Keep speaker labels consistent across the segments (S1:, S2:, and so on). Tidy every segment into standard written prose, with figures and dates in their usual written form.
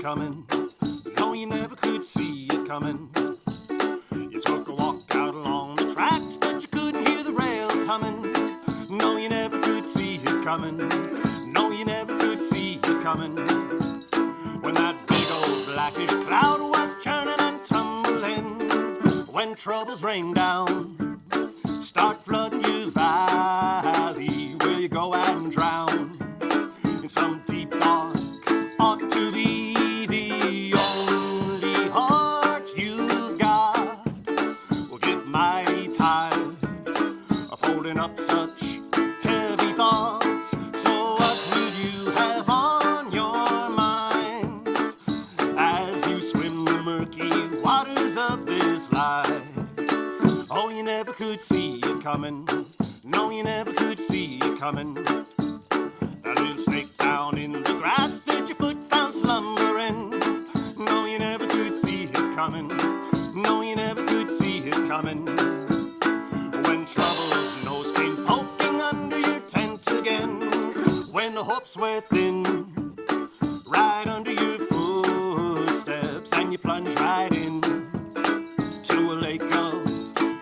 S1: coming. No, you never could see it coming. You took a walk out along the tracks, but you couldn't hear the rails humming. No, you never could see it coming. No, you never could see it coming. When that big old blackish cloud was churning and tumbling, when troubles rain down, start flooding your valley, where you go and drown in some deep dark, ought to be the only heart you've got. Will get mighty tired of holding up such heavy thoughts. So what will you have on your mind as you swim the murky waters of this life? Oh, you never could see it coming. No, you never could see it coming. That little snake down in the grass that your foot found slumbering. No, you never could see it coming. No, you never could see it coming. When trouble's nose came poking under your tent again, when the hopes were thin, right under your footsteps, and you plunge right in to a lake of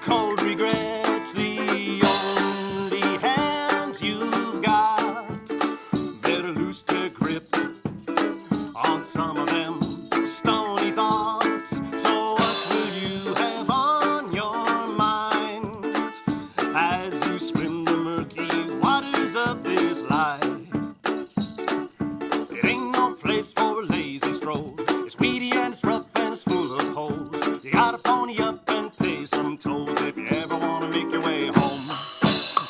S1: cold regrets. The only hands you've got better loose their grip on some of them stony thoughts. So what will you have on your mind as you swim the murky waters of this life? It ain't no place for a lazy stroll. It's weedy and it's rough and it's full of holes. You gotta pony up and pay some tolls if you ever wanna make your way home.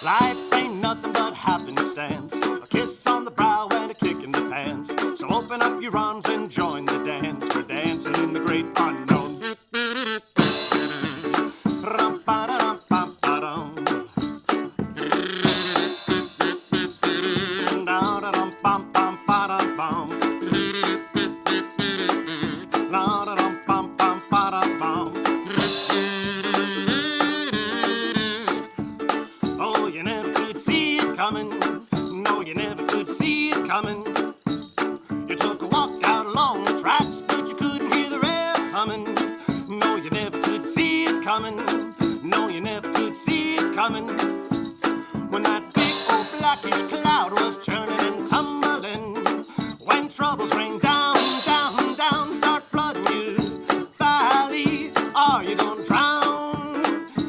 S1: Life ain't nothing but happenstance, a kiss on the brow and a kick in the pants. So open up your arms and join the dance. We're dancing in the great unknown. Rum-ba-da-dum-bum-ba-dum. Da-da-dum-bum-bum-ba-dum-bum. La-da-dum-bum-bum-ba-dum-bum. Oh, you never could see it coming. No, you never could see it coming. You took a walk out along the tracks, but you couldn't hear the rails humming. No, you never could see it coming. No, you never could see it coming. When that big old blackish cloud was churning and tumbling, when troubles rain down, down, down, start flooding your valley, are you gonna drown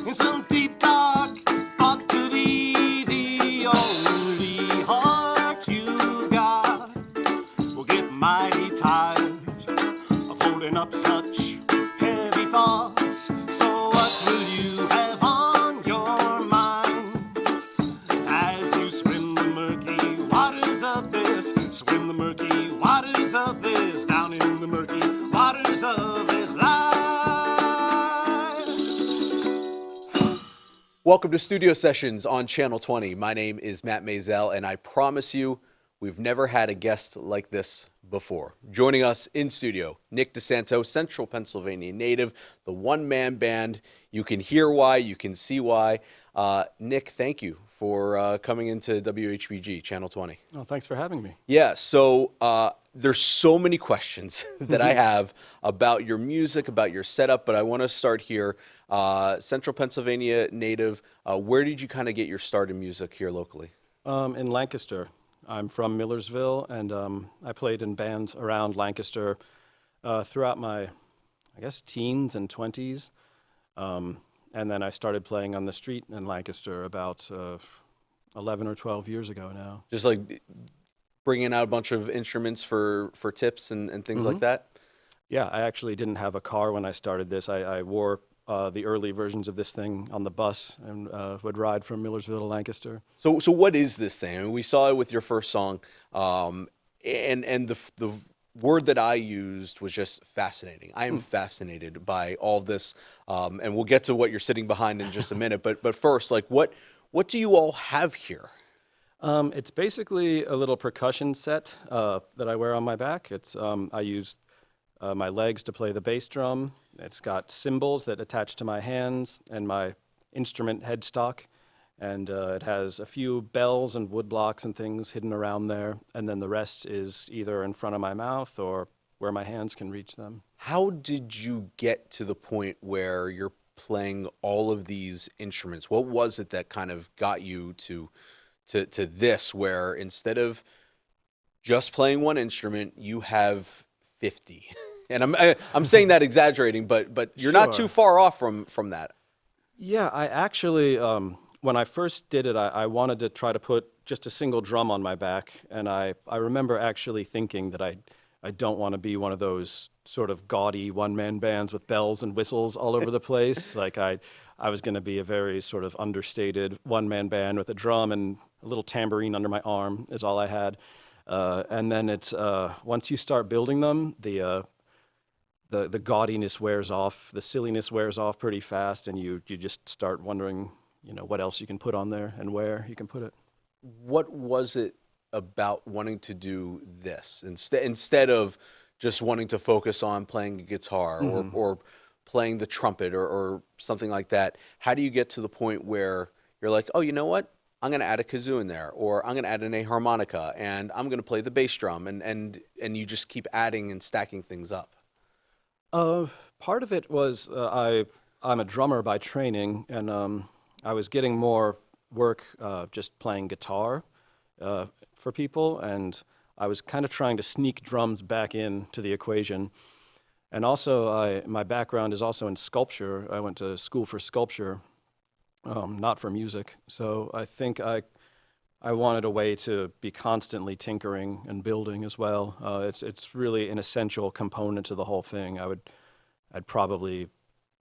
S1: in some deep dark, ought to be the only heart you got? Will get mighty tired of holding up such heavy thoughts. So what will you have on your mind as you swim the murky waters of this? Swim the murky waters of this, down in the murky waters of this life.
S2: Welcome to Studio Sessions on Channel 20. My name is Matt Maisel, and I promise you, we've never had a guest like this before. Joining us in studio, Nick DiSanto, Central Pennsylvania native, the one-man band. You can hear why, you can see why. Nick, thank you for coming into WHBG, Channel 20.
S3: Oh, thanks for having me.
S2: Yeah, so there's so many questions that I have about your music, about your setup, but I want to start here. Central Pennsylvania native, where did you kind of get your start in music here locally?
S3: In Lancaster. I'm from Millersville, and I played in bands around Lancaster throughout my, I guess, teens and 20s. And then I started playing on the street in Lancaster about 11 or 12 years ago now.
S2: Just like bringing out a bunch of instruments for tips and things like that?
S3: Yeah, I actually didn't have a car when I started this. I wore the early versions of this thing on the bus and would ride from Millersville to Lancaster.
S2: So what is this thing? I mean, we saw it with your first song, and the word that I used was just fascinating. I am fascinated by all this, and we'll get to what you're sitting behind in just a minute. But first, like, what do you all have here?
S3: It's basically a little percussion set that I wear on my back. It's I use my legs to play the bass drum. It's got cymbals that attach to my hands and my instrument headstock. And it has a few bells and wood blocks and things hidden around there. And then the rest is either in front of my mouth or where my hands can reach them.
S2: How did you get to the point where you're playing all of these instruments? What was it that kind of got you to this, where instead of just playing one instrument, you have 50? And I'm saying that exaggerating, but you're not too far off from that.
S3: Yeah, I actually, when I first did it, I wanted to try to put just a single drum on my back, and I remember actually thinking that I don't want to be one of those sort of gaudy one-man bands with bells and whistles all over the place. Like I was going to be a very sort of understated one-man band with a drum and a little tambourine under my arm is all I had. And then it's once you start building them, the gaudiness wears off, the silliness wears off pretty fast, and you just start wondering, what else you can put on there and where you can put it.
S2: What was it about wanting to do this instead of just wanting to focus on playing a guitar or playing the trumpet or something like that? How do you get to the point where you're like, oh, you know what? I'm going to add a kazoo in there, or I'm going to add an harmonica, and I'm going to play the bass drum, and you just keep adding and stacking things up?
S3: Part of it was I'm a drummer by training, and I was getting more work just playing guitar for people, and I was kind of trying to sneak drums back into the equation. And also, my background is also in sculpture. I went to school for sculpture, not for music. So I think I wanted a way to be constantly tinkering and building as well. It's really an essential component to the whole thing. I'd probably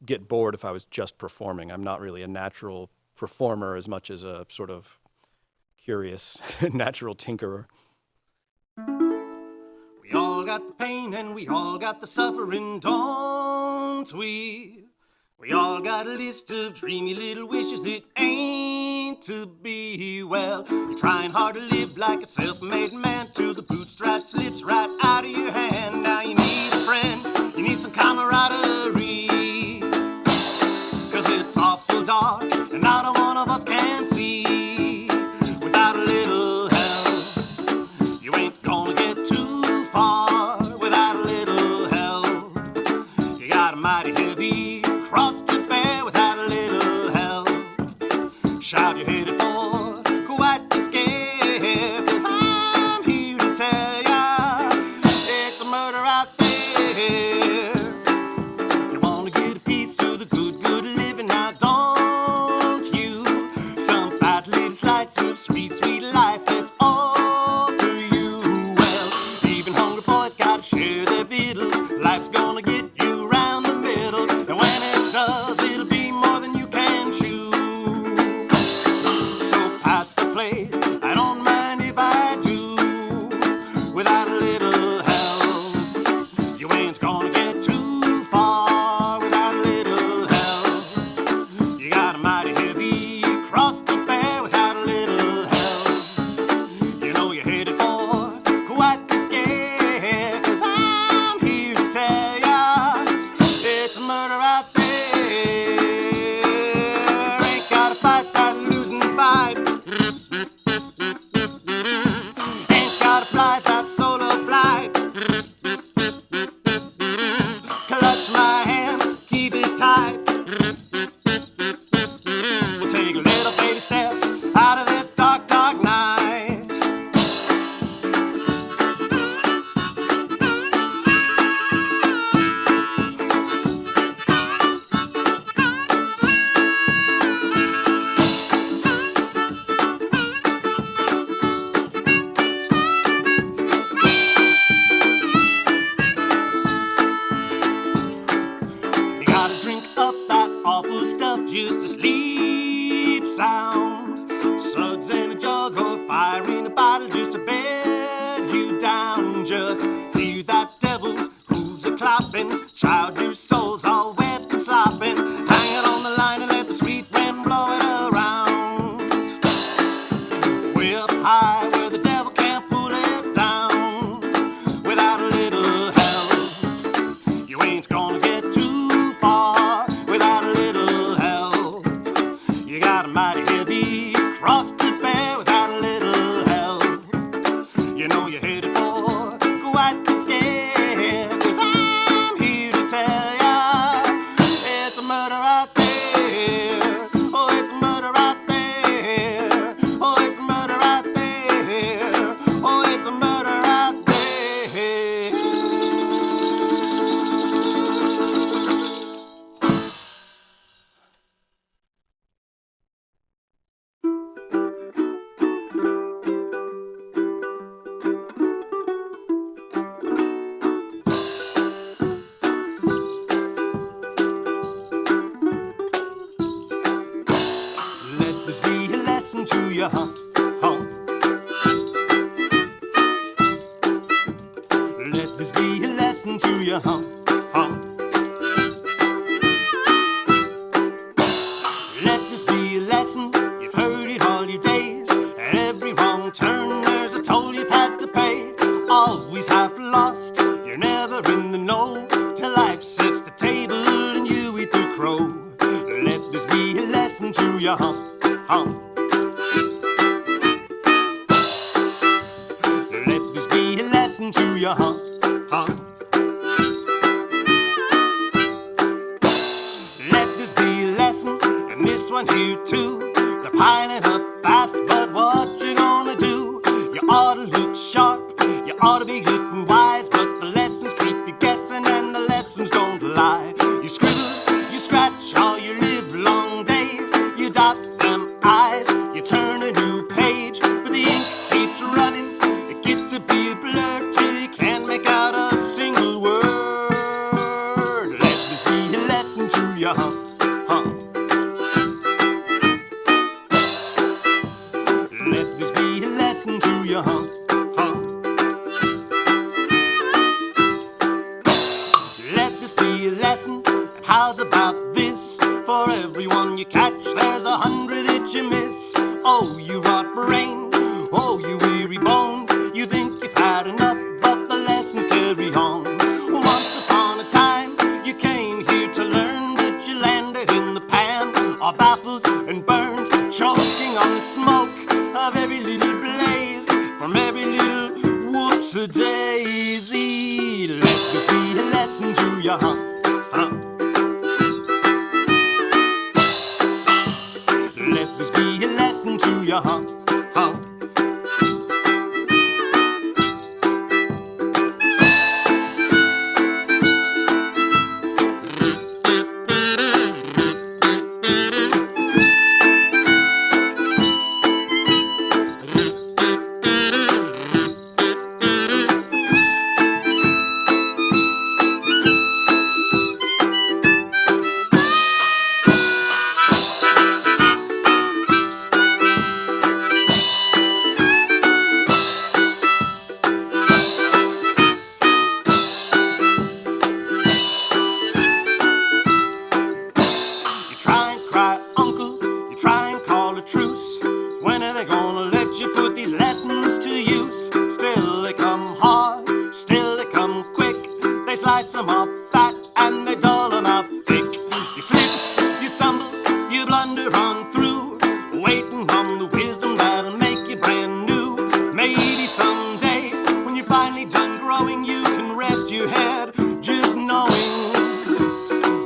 S3: get bored if I was just performing. I'm not really a natural performer as much as a sort of curious natural tinkerer.
S1: We all got the pain and we all got the suffering, don't we? We all got a list of dreamy little wishes that ain't to be. Well, you're trying hard to live like a self-made man till the bootstrap slips right out of your hand. Now you need a friend, you need some camaraderie, 'cause it's awful dark and not a one of us can see. Without a little help, you ain't gonna get too far. Without a little help, you got a mighty heavy cross to bear. Without a little help, shout you're headed for quite the scare. 'Cause I'm here to tell ya, it's a murder out there. You wanna get a piece of the good living, now don't you? Some fat little slice of sweet life, that's all for you. Well, even hungry boys gotta share their victuals. Life's gonna get you round the middle, and when it does, it'll be more than you can chew. So pass the plate, I don't mind if I do. Without a little help, you ain't gonna get too far. Without a little help, you got a mighty heavy cross to bear. Without a little help, you know you're headed for quite the scare. 'Cause I'm here to tell ya, it's a murder out there. Ain't gotta fight that losing fight. Ain't gotta fly that solo flight. Clutch my hand, keep it tight. We'll take little baby steps out of this dark, dark night. You gotta drink up that awful stuff just to sleep sound. Suds in a jug or fire in a bottle just to bed you down. Just hear that devil's hooves a clopping. Child, your soul's all wet and slopping. Hang it on the line and let the sweet wind blow it around. Way up high where the devil can't pull it down. Without a little help, you ain't gonna get too far. Without a little help, you got a mighty heavy cross to bear. Without a little help, you know you're headed for quite the scare. Oh, it's murder out there. Oh, it's murder out there. Oh, it's murder out there. Let this be a lesson to you, huh? Let this be a lesson to you, huh? Let this be a lesson, you've heard it all your days. At every wrong turn, there's a toll you've had to pay. Always half lost, you're never in the know, till life sets the table and you eat the crow. Let this be a lesson to you, huh? Let this be a lesson to you, huh? Let this be a lesson, and this one here too. They're piling up fast, but what you gonna do? You ought to look sharp, you ought to be good and wise, but the lessons keep you guessing and the lessons don't lie. You scribble, you scratch all your live long days, you dot them I's, you turn a new page, but the ink keeps running, it gets to be a blur till you can't make out a single word. Let this be a lesson to you, huh? Let this be a lesson to you, huh? Let this be a lesson, and how's about this? For everyone you catch, there's 100 that you miss. Oh, you rot brain, oh, you weary bones, you think you've had enough, but the lessons carry on. Once upon a time, you came here to learn, but you landed in the pan, all baffled and burned, choking on the smoke of every little blaze, from every little whoops-a-daisy. Let this be a lesson to you, huh? Let this be a lesson to you, huh? Slice them up fat and they dull them out thick. You slip, you stumble, you blunder on through, waiting on the wisdom that'll make you brand new. Maybe someday, when you're finally done growing, you can rest your head just knowing.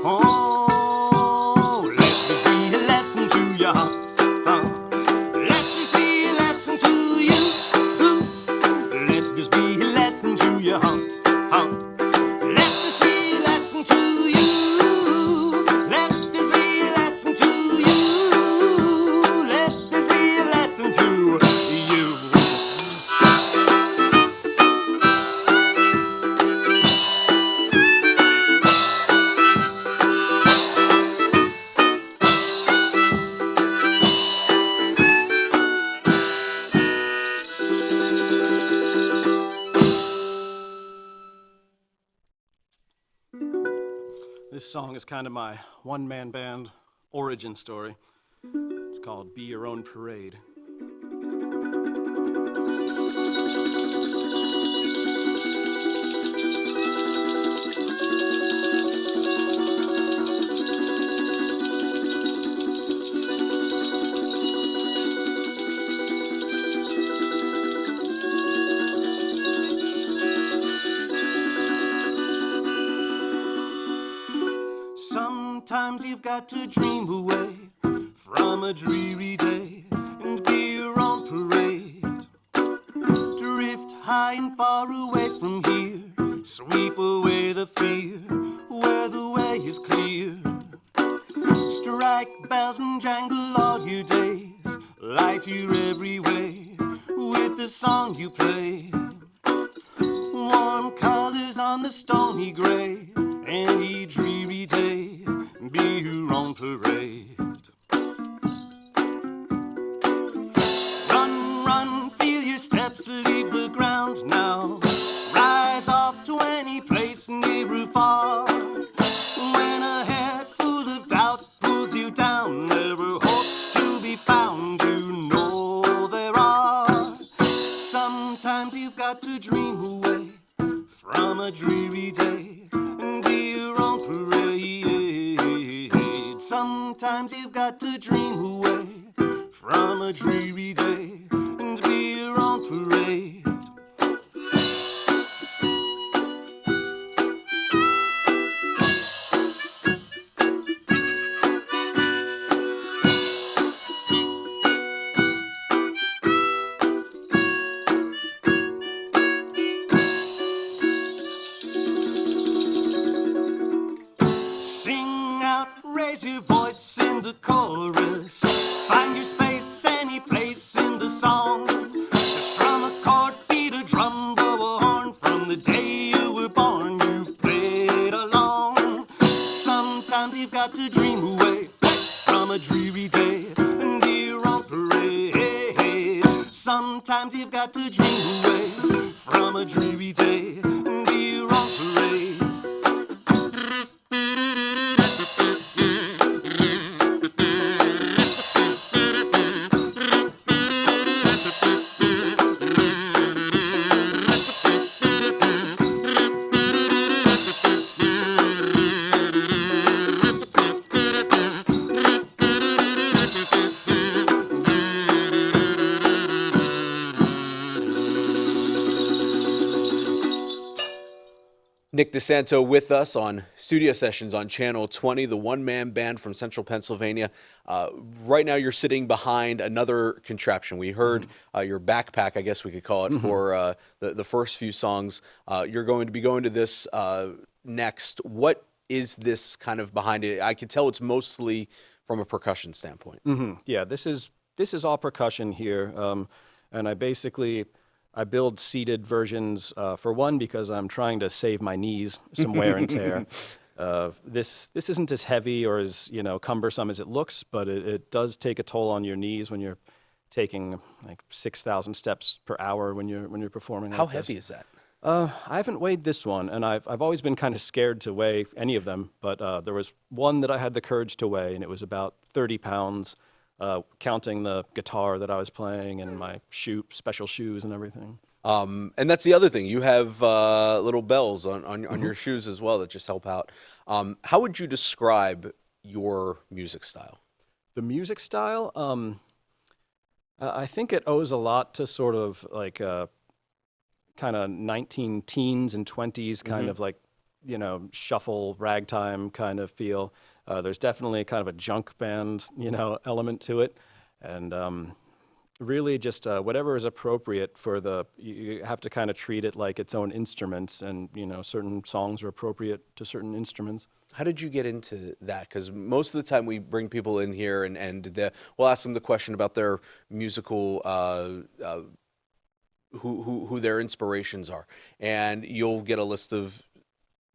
S1: Oh, let this be a lesson to you. Let this be a lesson to you. Let this be a lesson to you. This song is kind of my one-man band origin story. It's called Be Your Own Parade. Sometimes you've got to dream away from a dreary day and be your own parade. Drift high and far away from here, sweep away the fear where the way is clear. Strike bells and jangle all your days, light your every way with the song you play. Warm colors on the stony gray, any dreary day, be your own parade. Run, run, feel your steps leave the ground now. Rise off to any place near or far. When a head full of doubt pulls you down, there are hopes to be found, you know there are. Sometimes you've got to dream away from a dreary day and be your own parade. Sometimes you've got to dream away from a dreary day and be your own parade. Sing out, raise your voice in the chorus. Find your space any place in the song. Just strum a chord, beat a drum, blow a horn. From the day you were born, you've played along. Sometimes you've got to dream away from a dreary day and be your own parade. Sometimes you've got to dream away from a dreary day and be your own parade.
S2: Nick DiSanto with us on studio sessions on Channel 20, the one-man band from Central Pennsylvania. Right now you're sitting behind another contraption. We heard your backpack, I guess we could call it, for the first few songs. You're going to be going to this next. What is this kind of behind it? I can tell it's mostly from a percussion standpoint.
S3: Yeah, this is all percussion here, and I build seated versions, for one, because I'm trying to save my knees some wear and tear. This isn't as heavy or as cumbersome as it looks, but it does take a toll on your knees when you're taking like 6,000 steps per hour when you're performing.
S2: How
S3: like
S2: heavy
S3: this.
S2: is that?
S3: I haven't weighed this one, and I've always been kind of scared to weigh any of them, but there was one that I had the courage to weigh, and it was about 30 pounds. Counting the guitar that I was playing and my special shoes and everything.
S2: And that's the other thing. You have little bells on your shoes as well that just help out. How would you describe your music style?
S3: The music style, I think it owes a lot to sort of like kind of 19 teens and 20s kind of like, shuffle, ragtime kind of feel. There's definitely kind of a junk band, element to it. And really just whatever is appropriate for you have to kind of treat it like its own instruments, and, certain songs are appropriate to certain instruments.
S2: How did you get into that? Because most of the time we bring people in here and we'll ask them the question about their musical, who their inspirations are. And you'll get a list of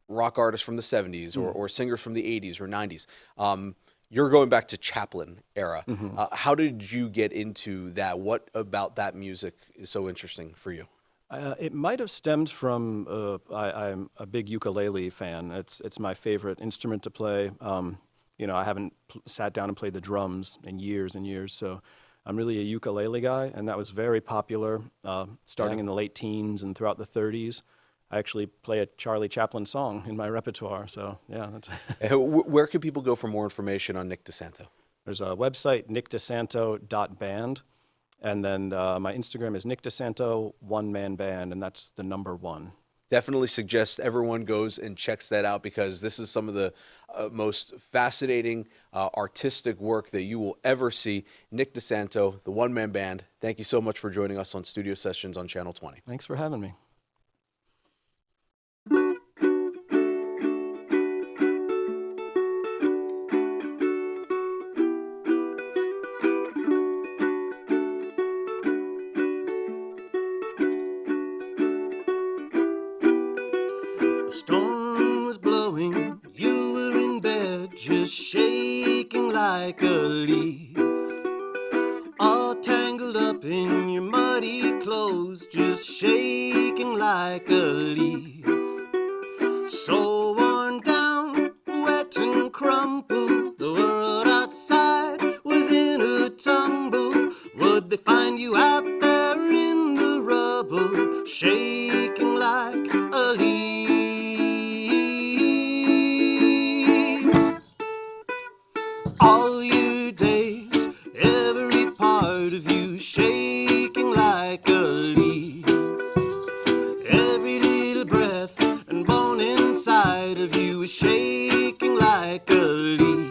S2: rock artists from the 70s or singers from the 80s or 90s. You're going back to Chaplin era. How did you get into that? What about that music is so interesting for you?
S3: It might have stemmed from, I'm a big ukulele fan. It's my favorite instrument to play. I haven't sat down and played the drums in years and years, so I'm really a ukulele guy, and that was very popular starting in the late teens and throughout the 30s. I actually play a Charlie Chaplin song in my repertoire, so yeah.
S2: Where can people go for more information on Nick DiSanto?
S3: There's a website, nickdisanto.band, and then my Instagram is Nick DiSanto, one-man band, and that's the number 1.
S2: Definitely suggest everyone goes and checks that out because this is some of the most fascinating artistic work that you will ever see. Nick DiSanto, the one-man band, thank you so much for joining us on Studio Sessions on Channel 20.
S3: Thanks for having me.
S1: A storm was blowing, you were in bed, just shaking like a leaf. All tangled up in your muddy clothes, just shaking like a leaf. So worn down, wet and crumpled, the world outside was in a tumble. Would they find you out there in the rubble, shaking like a leaf? All your days, every part of you shaking like a leaf. Every little breath and bone inside of you is shaking like a leaf.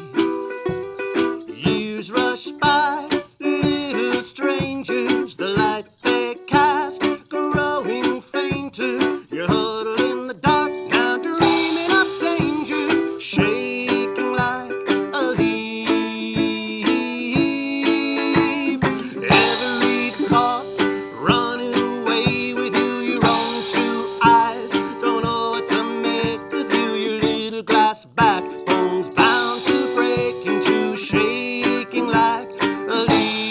S1: Years rush by, little strangers, the light they cast growing fainter. You're huddled in the dark now, dreaming of danger, shaking like a leaf. Every thought running away with you, your own two eyes don't know what to make of you. Your little glass backbones bound to break into, shaking like a leaf.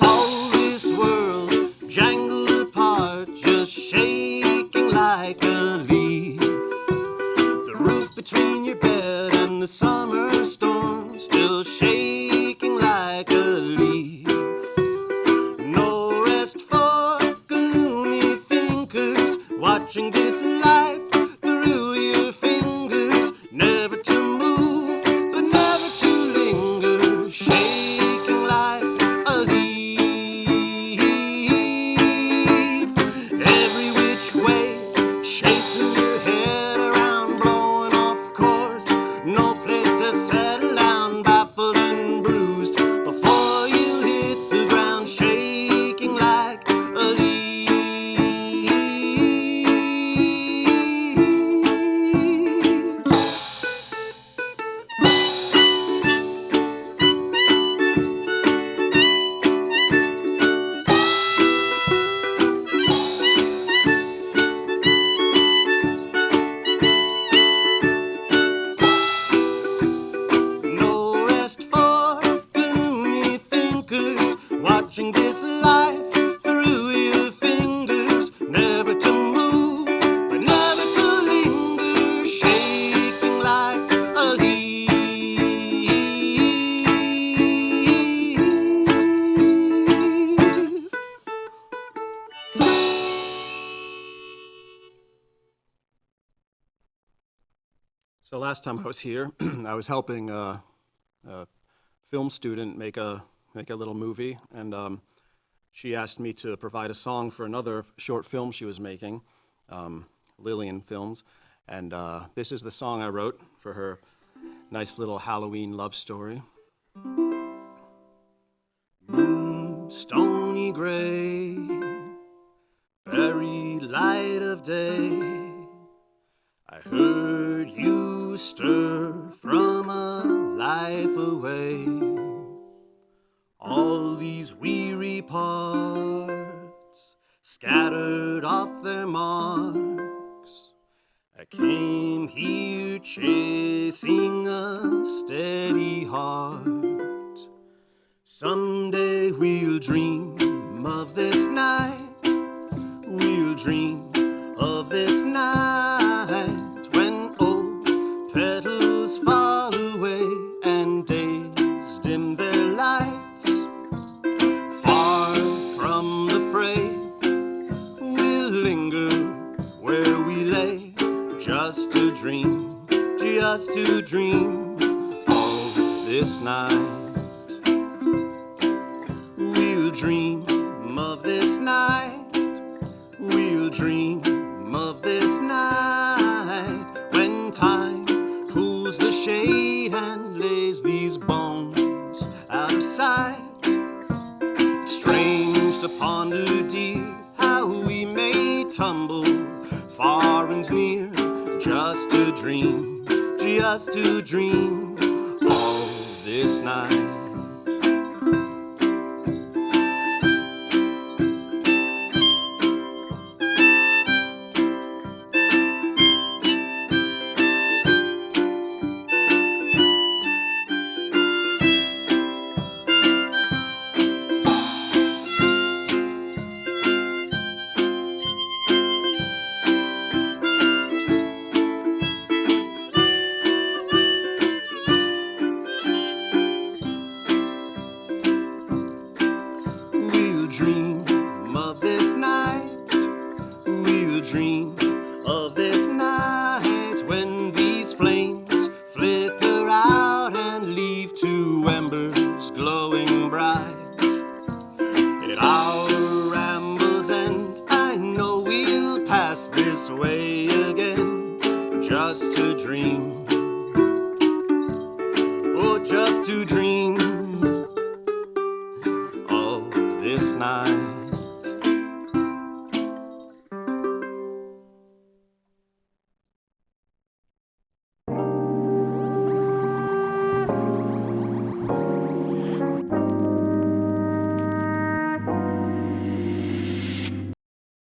S1: All this world jangled apart, just shaking like a leaf. The roof between your bed and the summer storm, still shaking like a leaf. No rest for gloomy thinkers, watching this life through your fingers. Never to move, but never to linger, shaking like a leaf. Every which way, chasing your head around, blowing off course. No place to settle down, baffled and bruised before you hit the ground, shaking like a leaf. No rest for gloomy thinkers, watching this life through your fingers. Never to move, but never to linger, shaking like a leaf.
S3: So last time I was here, I was helping a film student make a little movie, and she asked me to provide a song for another short film she was making, Lillian Films, and this is the song I wrote for her nice little Halloween love story.
S1: Moon, stony gray, very light of day, I heard you stir from a life away. All these weary parts scattered off their marks. I came here chasing a steady heart. Someday we'll dream of this night. We'll dream of this night when old petals fall away and days dim their lights. Far from the fray, we'll linger where we lay, just to dream of this night. dream of this night. We'll dream of this night when time pulls the shade and lays these bones out of sight. Strange to ponder, dear, how we may tumble far and near, just to dream all this night. Dream of this night. We'll dream of this night when these flames flicker out and leave two embers glowing bright. At our rambles end, I know we'll pass this way again, just to dream, oh, just to dream